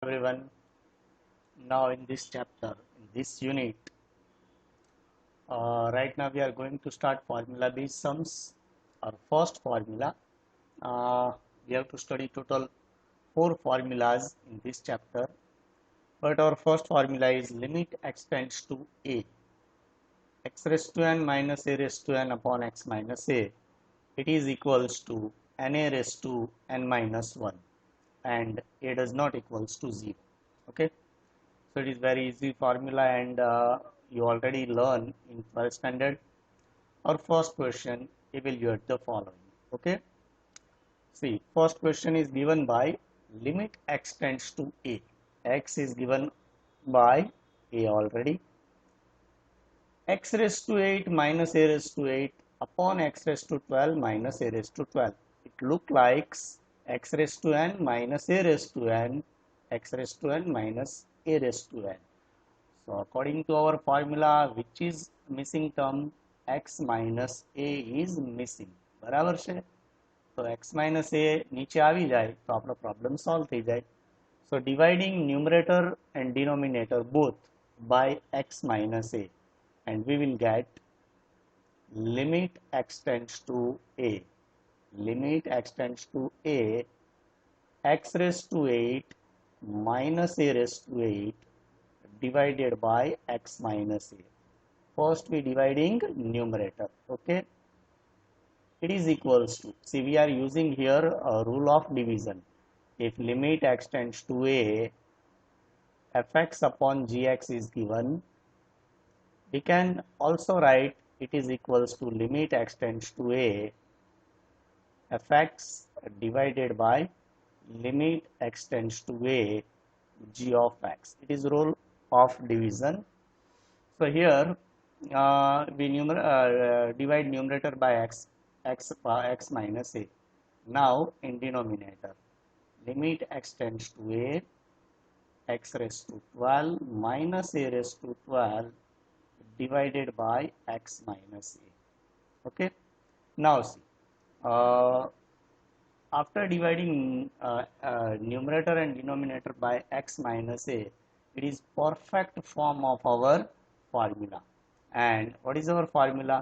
Everyone, now in this chapter, in this unit, right now we are going to start formula based sums. Our first formula, uh, we have to study total 4 formulas in this chapter, but our first formula is limit x tends to a, x raised to n minus a raised to n upon x minus a. It is equals to na raised to n minus 1, and a does not equals to 0. Okay. So it is very easy formula, and you already learn in first standard. Our first question, evaluate the following. Okay. See, first question is given by limit x tends to a. X is given by a already. X raised to 8 minus a raised to 8 upon x raised to 12 minus a raised to 12. It looks like x raised to n minus a raised to n, x raised to n minus a raised to n. So according to our formula, which is missing term, x minus a is missing. बराबर છે. So x minus a નીચે આવી જાય તો આપણો problem solve થઈ જાય. So dividing numerator and denominator both by x minus a, and we will get limit x tends to a, limit x tends to a, x raised to 8 minus a raised to 8 divided by x minus a. First we dividing numerator. Okay. It is equals to, see, we are using here a rule of division. If limit x tends to a, fx upon gx is given, we can also write it is equals to limit x tends to a, fx divided by limit x tends to a, g of x. It is rule of division. So here we divide numerator by x minus a. Now in denominator, limit x tends to a, x raised to 12 minus a raised to 12 divided by x minus a. Okay. Now see, after dividing numerator and denominator by x minus a, it is perfect form of our formula. And what is our formula?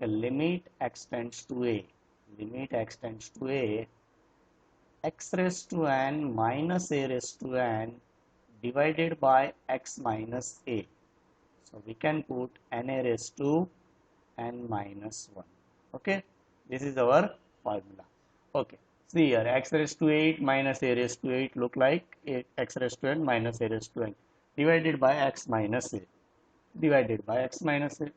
The limit x tends to a, limit x tends to a, x raised to n minus a raised to n divided by x minus a. So we can put na raised to n minus 1. Okay, this is our formula. Okay, see here, x raised to 8 minus a raised to 8 look like x raised to n minus a raised to n divided by x minus a, divided by x minus a.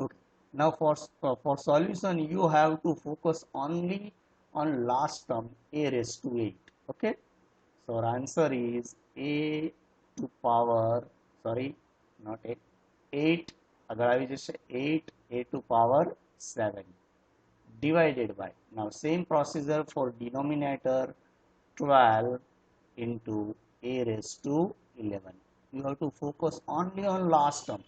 Okay, now for solution you have to focus only on last term, a raised to 8. Okay, so our answer is a to power, sorry, not 8, 8 अगर આવી જશે 8 a to power 7 divided by, now same procedure for denominator, 12 into a raised to 11. You have to focus only on last term,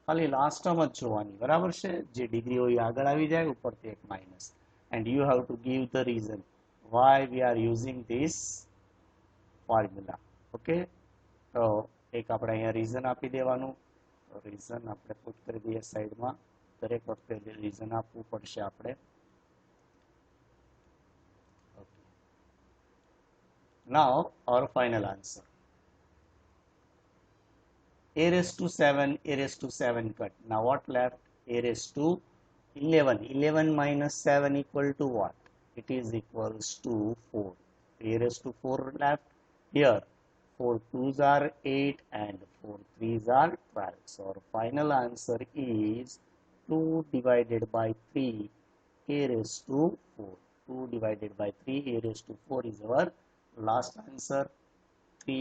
ખાલી last term જ જોવાની, બરાબર છે. જે degree હોય આગળ આવી જાય, ઉપરથી એક minus, and you have to give the reason why we are using this formula. Okay, તો એક આપણે અહીંયા રીઝન આપી દેવાનું. રીઝન આપણે પુટ કરી દઈએ સાઈડમાં. દરેક વખતે રીઝન આપવું પડશે આપણે. Now our final answer, a raised to 7, a raised to 7 cut. Now what left? A raised to 11. 11 minus 7 equal to what? It is equals to 4. A raised to 4 left here. 4 2s are 8 and 4 3s are 12. So our final answer is 2 divided by 3 a raised to 4. 2 divided by 3 a raised to 4 is our last answer. 3,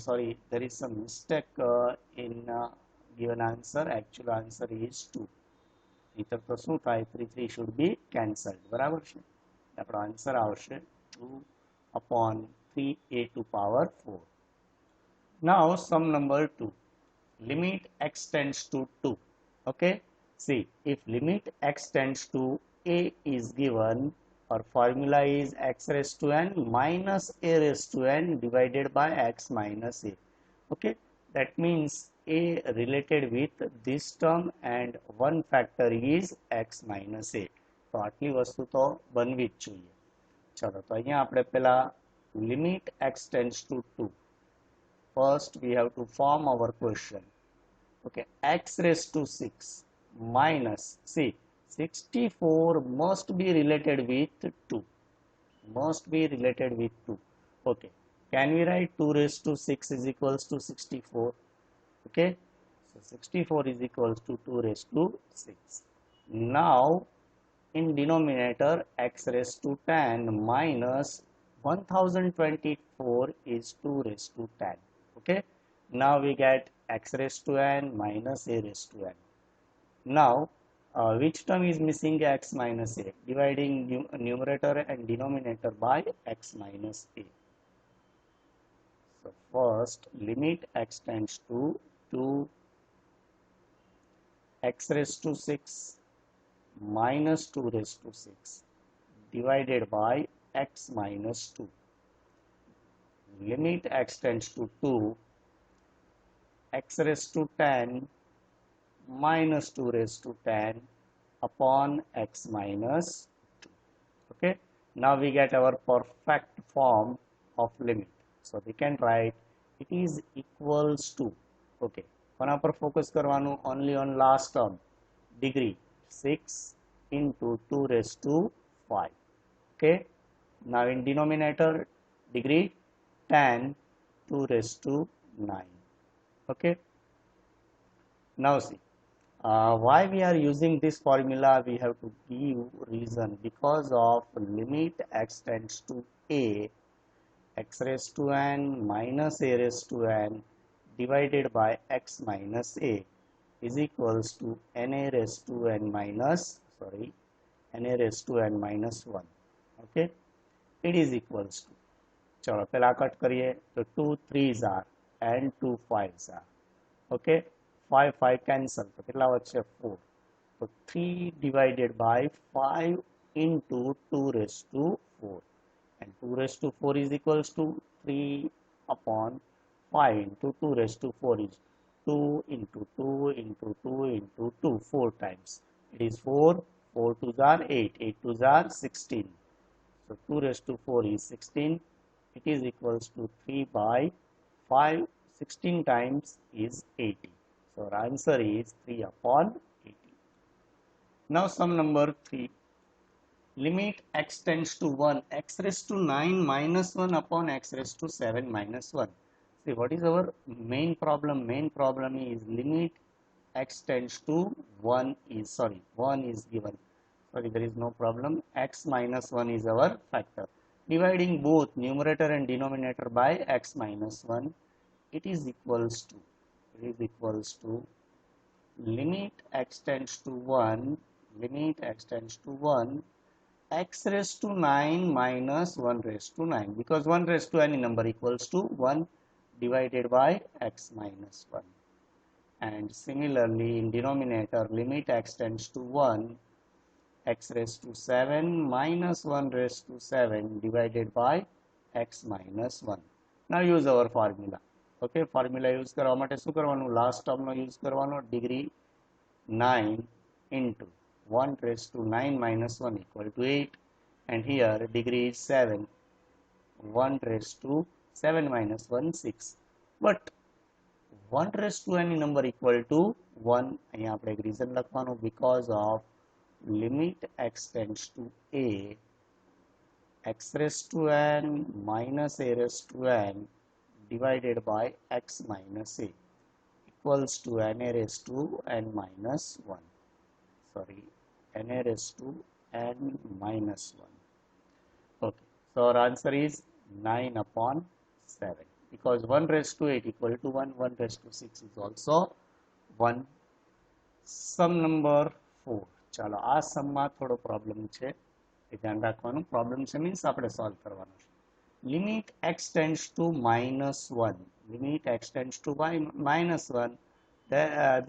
sorry, there is some mistake in given answer. Actual answer is 2. નહીતર તો શું થાય, 3 3 should be cancelled. બરાબર છે. આપણો answer આવશે 2 upon 3a to power 4. Now sum number 2, limit x tends to 2. Okay, see, if limit x tends to a is given, our formula is x raised to n minus a raised to n divided by x minus a. Okay, that means a related with this term and one factor is x minus a. તો આટલી વસ્તુ તો બનવી જ જોઈએ. ચલો તો અહીંયા આપણે પેલા limit x tends to 2. First we have to form our question. Okay, x raised to 6 minus, see, 64 must be related with 2. Must be related with 2. Okay, can we write 2 raised to 6 is equals to 64? Okay, so 64 is equals to 2 raised to 6. Now in denominator x raised to 10 minus 1024 is 2 raised to 10. Okay, now we get x raised to n minus a raised to n. Now which term is missing? X minus a. Dividing numerator and denominator by x minus a. So first limit x tends to 2 x raised to 6 minus 2 raised to 6 divided by x minus 2. Limit x tends to 2 x raised to 10 minus 2 raised to 10 upon x minus 2. Okay, now we get our perfect form of limit. So we can write it is equals to, okay, કોના પર focus કરવાનું? only on last term, degree 6 into 2 raised to 5. Okay, now in denominator degree 10 2 raised to 9. Okay, now see, why we are using this formula? We have to give reason. Because of limit x tends to a, x raised to n minus a raised to n divided by x minus a is equals to na raised to n minus, sorry, na raised to n minus 1. Okay, it is equals to, चलो पहला cut करिए तो 2 3s are and 2 5s are. Okay, 5 5 cancel तो कितना बचे 4. तो 3 divided by 5 into 2 raised to 4 and 2 raised to 4 is equals to 3 upon 5 into 2 raised to 4 is 2 into 2 into 2 into 2 4 times. It is 4, 4 2s are 8, 8 2s are 16. So 2 raised to 4 is 16. It is equals to 3 by 5, 16 times is 80. So our answer is 3 upon 80. Now sum number 3. Limit x tends to 1, x raised to 9 minus 1 upon x raised to 7 minus 1. See, what is our main problem? Main problem is limit x tends to 1 is, sorry, 1 is given. Sorry, there is no problem. X minus 1 is our factor. Dividing both numerator and denominator by x minus 1, it is equals to, limit x tends to 1, limit x tends to 1, x raised to 9 minus 1 raised to 9, because 1 raised to any number equals to 1 divided by x minus 1. And similarly in denominator, limit x tends to 1, x raised to 7 minus 1 raised to 7 divided by x minus 1. Now use our formula. Okay, formula use કરવા માટે શું કરવાનું? Last term નો use કરવાનો, degree 9 into 1 raised to 9 minus 1 equal to 8, and here degree is 7, 1 raised to 7 minus 1 6. But 1 raised to any number equal to 1. અહીંયા આપણે એક reason લખવાનું, because of limit x tends to a, x raised to n minus a raised to n divided by x minus a equals to na raised to n minus 1. Sorry, na raised to n minus 1. Okay, so our answer is 9 upon 7, because 1 raised to 8 equal to 1, 1 raised to 6 is also 1. Sum number 4. ચાલો આ સમમાં થોડો problem છે, એ ધ્યાન રાખવાનું. Problem છે means આપણે solve કરવાનું છે. Limit x tends to minus 1, limit x tends to minus 1,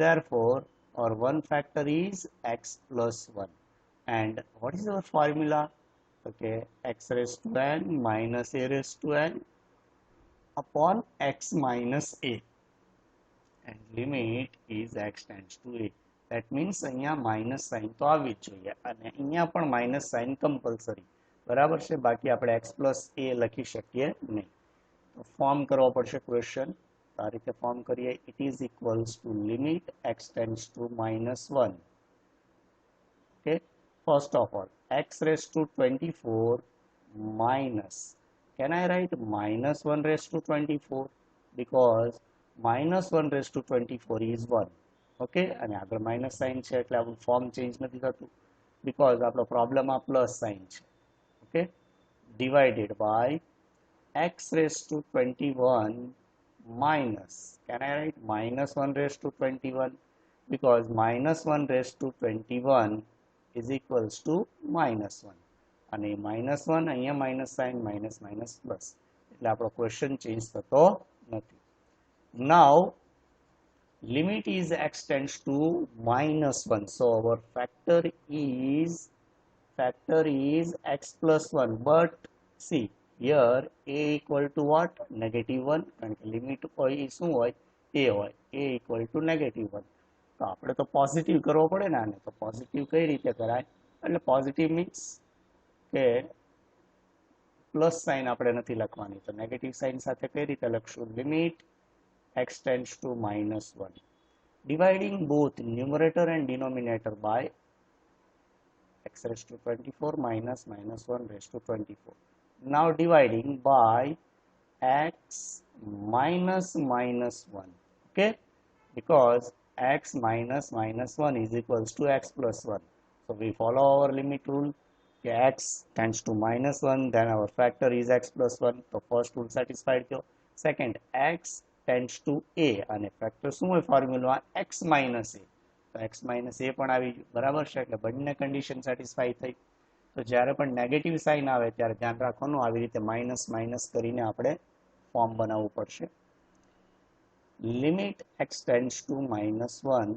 therefore our one factor is x plus 1. And what is our formula? Okay, x raised to n minus a raised to n upon x minus a, and limit is x tends to a. That means અહીંયા minus sign તો આવવી જ જોઈએ અને અહીંયા પણ minus sign compulsory બરાબર છે, બાકી આપણે x પ્લસ a લખી શકીએ નહીં. તો ફોર્મ કરવો પડશે ક્વેશ્ચન. આ રીતે ફોર્મ કરીએ. It is equals to limit x tends to -1. Okay, first of all, x raised to 24 minus, can I write minus 1 raised to 24? Because minus 1 raised to 24 is 1. Okay, અને આગળ minus sign છે એટલે આપણું form change નથી થતું, because આપણો પ્રોબ્લેમમાં plus sign છે. Okay, divided by x raised to 21 minus, can I write minus 1 raised to 21? Because minus 1 raised to 21 is equals to -1, અને -1 અહીંયા minus sign minus minus plus, એટલે આપણો ક્વેશ્ચન ચેન્જ થતો નથી. નાઉ limit is x tends to -1, so our factor is x plus 1, but see here a equal to what? -1, કારણ કે limit હોય એ શું હોય? a હોય. a equal to -1. તો આપણે તો પોઝિટિવ કરવો પડે ને આને. તો પોઝિટિવ કઈ રીતે કરાય? એટલે પોઝિટિવ મીન્સ કે પ્લસ સાઇન આપણે નથી લખવાની, તો નેગેટિવ સાઇન સાથે કઈ રીતે લખશું? Limit x tends to -1, dividing both numerator and denominator by x raised to 24 minus -1 raised to 24. Now dividing by x minus -1. Okay, because x minus -1 is equals to x plus 1. So we follow our limit rule. X tends to -1, then our factor is x plus 1. So first rule satisfied થયો. Second, x tends to a, અને factor શું હોય formula? x minus a. તો x minus a પણ આવી ગયું, બરાબર છે, એટલે બંને કન્ડિશન સેટિસ્ફાઈ થઈ. તો જ્યારે પણ નેગેટિવ સાઇન આવે ત્યારે ધ્યાન રાખવાનું, આવી રીતે માઇનસ માઇનસ કરીને આપણે ફોર્મ બનાવવું પડશે. Limit x tends to -1,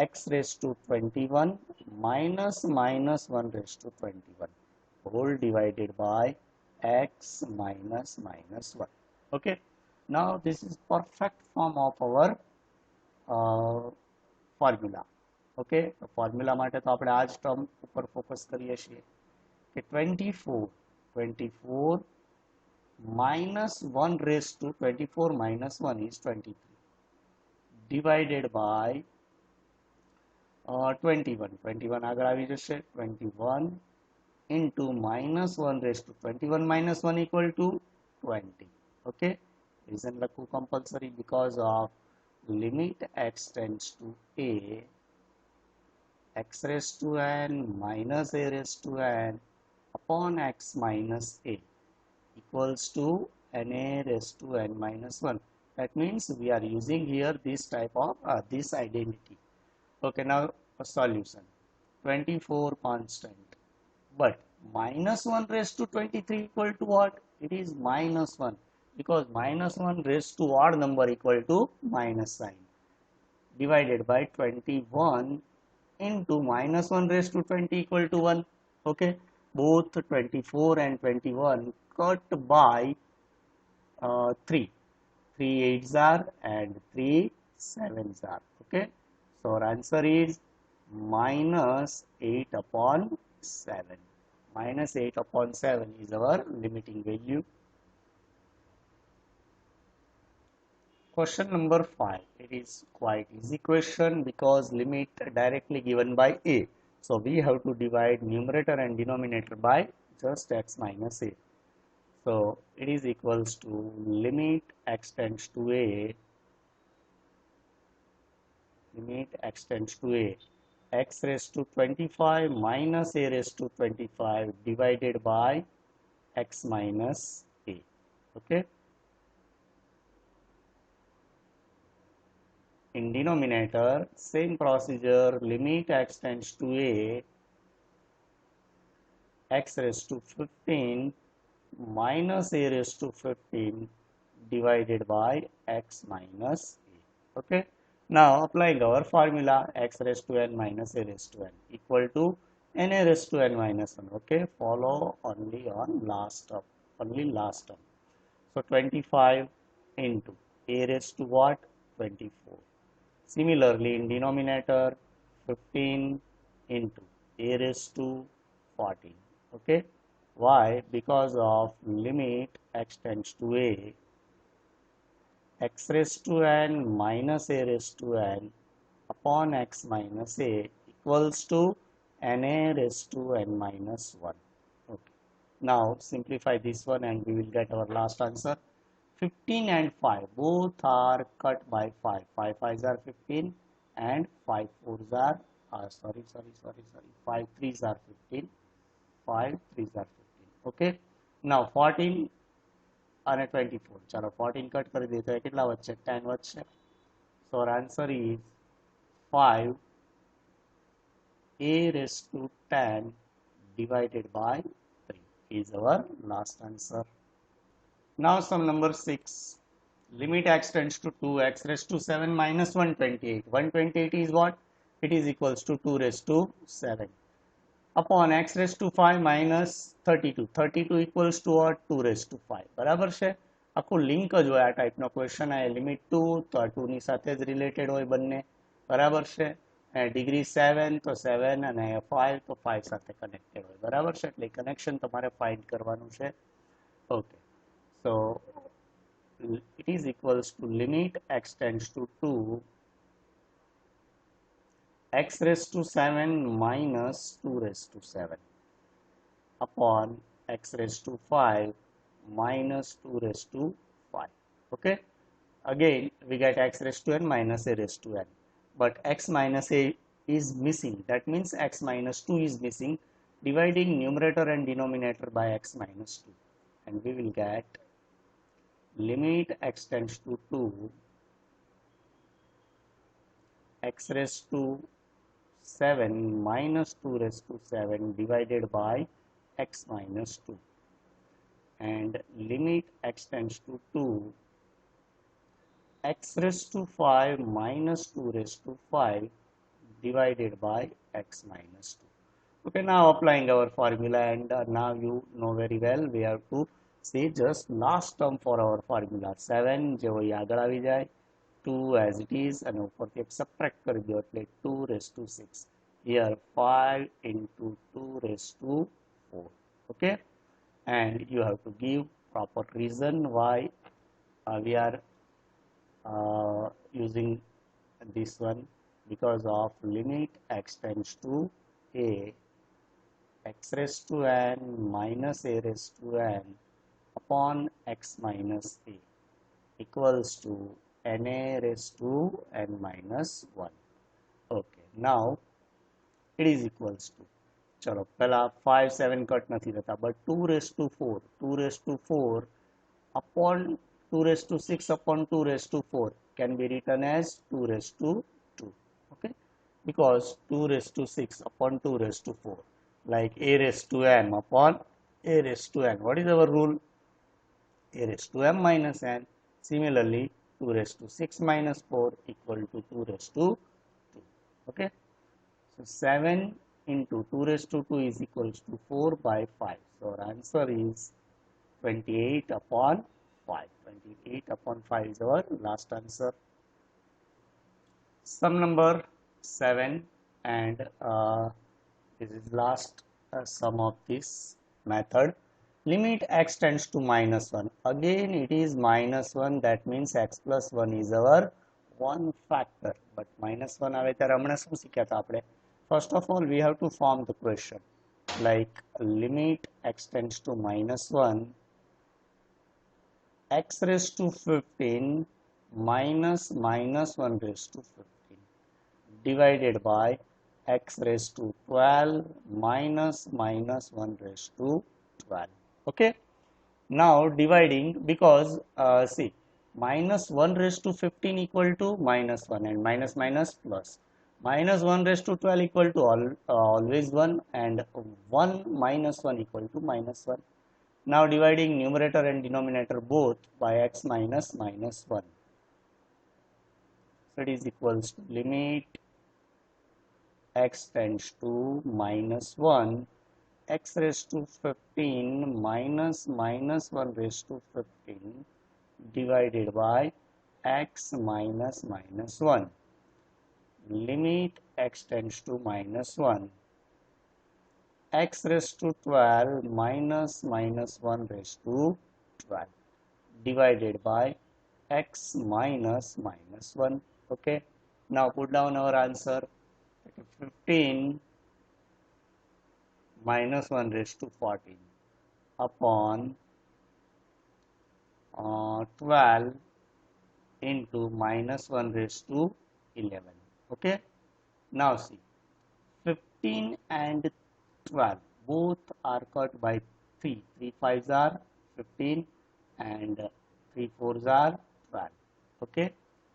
x raised to 21 minus -1 raised to 21 whole divided by x minus -1. Okay, now this is perfect form of our formula. Okay, તો ફોર્મ્યુલા માટે તો આપણે આ જ ટર્મ ઉપર ફોકસ કરીએ છીએ કે 24 minus 1 raised to 24 minus 1 is 23 divided by 21 આગળ આવી જશે, 21 into -1 raised to 21 minus 1 equal to 20. Okay, reason લખવું compulsory because of limit x tends to a, x raised to n minus a raised to n upon x minus a equals to na raised to n minus 1. That means we are using here this type of this identity. Okay, now a solution. 24 constant, but -1 raised to 23 equal to what? It is -1, because -1 raised to odd number equal to minus sign, divided by 21 into -1 raised to 20 equal to 1. Okay, both 24 and 21 cut by 3. 3 8s are and 3 7s are. Okay, so our answer is -8 upon 7. -8 upon 7 is our limiting value. Question number 5. It is quite easy question because limit directly given by a. So we have to divide numerator and denominator by just x minus a. So it is equals to limit x tends to a, limit x tends to a, x raised to 25 minus a raised to 25 divided by x minus a. Okay, in denominator same procedure, limit x tends to a, x raised to 15 minus a raised to 15 divided by x minus a. Okay, now applying our formula, x raised to n minus a raised to n equal to na raised to n minus 1. Okay, follow only on last term, only last term. So 25 into a raised to what? 24. Similarly, in denominator, 15 into a raised to 14. Okay, why? Because of limit x tends to a, x raised to n minus a raised to n upon x minus a equals to na raised to n minus 1. Okay. Now simplify this one and we will get our last answer. 15 and 5 both are cut by 5. 5 5s are 15 and 5 4s are 5 3s are 15. 5 3s are 15. Okay. Now 14 અને 24. ચાલો 14 cut કરી દઈએ તો કેટલા વધશે? 10 વધશે. So our answer is 5 a raised to 10 divided by 3 is our last answer. Now sum number 6. Limit x tends to 2, x raised to 7 minus 128. 128 is what? It is equals to 2 raised to 7. Upon x raised to 5 minus 32. 32 equals to what? 2 raised to 5. બરાબર છે? આખું link જ હોય આ ટાઈપનો question. આ limit 2 તો આ 2 ની સાથે જ રિલેટેડ હોય બંને. બરાબર છે? ડિગ્રી 7 તો 7 અને 5 તો 5 સાથે કનેક્ટેડ હોય. બરાબર છે? એટલે કનેક્શન તમારે ફાઇન્ડ કરવાનું છે. Okay. So it is equals to limit x tends to 2, x raised to 7 minus 2 raised to 7 upon x raised to 5 minus 2 raised to 5. Okay. Again we get x raised to n minus a raised to n. But x minus a is missing. That means x minus 2 is missing. Dividing numerator and denominator by x minus 2. And we will get limit x tends to 2, x raised to 7 minus 2 raised to 7 divided by x minus 2. And limit x tends to 2, x raised to 5 minus 2 raised to 5 divided by x minus 2. Okay, now applying our formula, and now you know very well we have to see just last term for our formula. 7 જેવો આગળ આવી જાય, 2 as it is, અને ઉપરથી એક subtract કરી દો એટલે 2 raised to 6. Here 5 into 2 raised to 4. Okay, and you have to give proper reason why we are using this one. Because of limit x tends to a, x raised to n minus a raised to n upon x minus a equals to na raised to n minus 1. Okay, now it is equals to, chalo pehla 5 7 cut nathi thata, but 2 raised to 4, 2 raised to 4 upon 2 raised to 6 upon 2 raised to 4 can be written as 2 raised to 2. Okay, because 2 raised to 6 upon 2 raised to 4, like a raised to m upon a raised to n. What is our rule? A raised to m minus n. Similarly, 2 raised to 6 minus 4 equal to 2 raised to 2. Okay, so 7 into 2 raised to 2 is equals to 4 by 5. So our answer is 28 upon 5. 28 upon 5 is our last answer. Sum number 7, and this is last sum of this method. Limit x tends to minus 1. Again it is minus 1. That means x plus 1 is our one factor. But minus 1 આવે ત્યારે હમણાં શું શીખ્યા હતા આપણે? First of all we have to form the question like limit x tends to minus 1, x raised to 15 minus minus 1 raised to 15 divided by x raised to 12 minus minus 1 raised to 12. Okay, now dividing, because see, minus 1 raised to 15 equal to minus 1, and minus minus plus. Minus 1 raised to 12 equal to always 1, and 1 minus 1 equal to minus 1. Now dividing numerator and denominator both by x minus minus 1. So it is equals to limit x tends to minus 1, x raised to 15 minus minus 1 raised to 15 divided by x minus minus 1. Limit x tends to minus 1, x raised to 12 minus minus 1 raised to 12 divided by x minus minus 1. Okay, now put down our answer. 15 minus 1 raised to 14 upon 12 into minus 1 raised to 11. Okay, now see, 15 and 12 both are cut by 3. 3 5s are 15 and 3 4s are 12. Okay,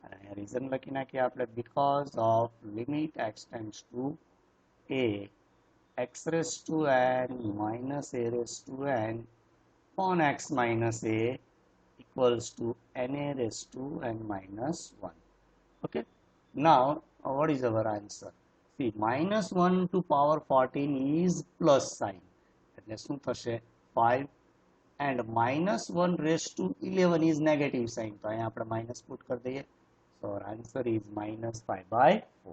and reason લખી નાખીએ આપણે, because of limit x tends to a, x raised to n minus a raised to n upon x minus a equals to na raised to n minus 1. Okay, now what is our answer? See, minus 1 to power 14 is plus sign, એટલે શું થશે 5, and minus 1 raised to 11 is negative sign, તો અહીંયા આપણે minus put કરી દઈએ. So our answer is minus 5 by 4.